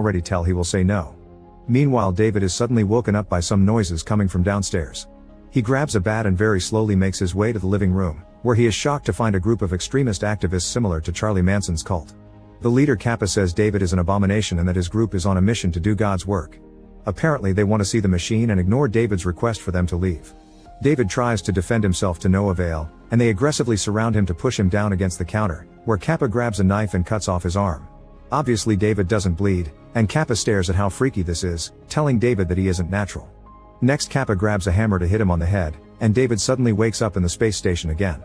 already tell he will say no. Meanwhile, David is suddenly woken up by some noises coming from downstairs. He grabs a bat and very slowly makes his way to the living room, where he is shocked to find a group of extremist activists similar to Charlie Manson's cult. The leader Kappa says David is an abomination and that his group is on a mission to do God's work. Apparently they want to see the machine and ignore David's request for them to leave. David tries to defend himself to no avail, and they aggressively surround him to push him down against the counter, where Kappa grabs a knife and cuts off his arm. Obviously David doesn't bleed, and Kappa stares at how freaky this is, telling David that he isn't natural. Next, Kappa grabs a hammer to hit him on the head, and David suddenly wakes up in the space station again.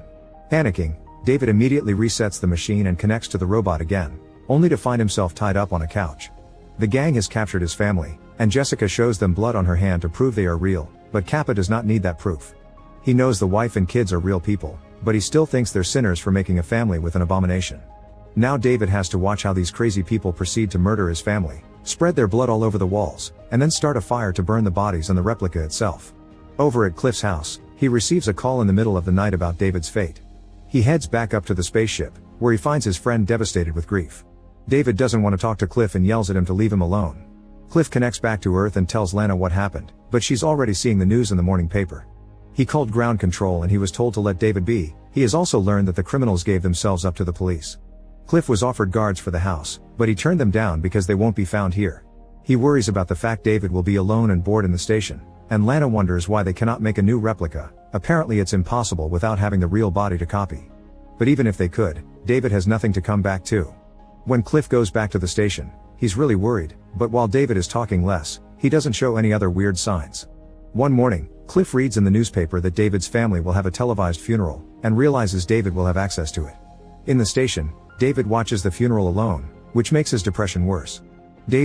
Panicking, David immediately resets the machine and connects to the robot again, only to find himself tied up on a couch. The gang has captured his family, and Jessica shows them blood on her hand to prove they are real, but Kappa does not need that proof. He knows the wife and kids are real people, but he still thinks they're sinners for making a family with an abomination. Now David has to watch how these crazy people proceed to murder his family, spread their blood all over the walls, and then start a fire to burn the bodies and the replica itself. Over at Cliff's house, he receives a call in the middle of the night about David's fate. He heads back up to the spaceship, where he finds his friend devastated with grief. David doesn't want to talk to Cliff and yells at him to leave him alone. Cliff connects back to Earth and tells Lana what happened, but she's already seeing the news in the morning paper. He called ground control and he was told to let David be. He has also learned that the criminals gave themselves up to the police. Cliff was offered guards for the house, but he turned them down because they won't be found here. He worries about the fact David will be alone and bored in the station, and Lana wonders why they cannot make a new replica. Apparently it's impossible without having the real body to copy. But even if they could, David has nothing to come back to. When Cliff goes back to the station, he's really worried, but while David is talking less, he doesn't show any other weird signs. One morning, Cliff reads in the newspaper that David's family will have a televised funeral, and realizes David will have access to it. In the station, David watches the funeral alone, which makes his depression worse. Days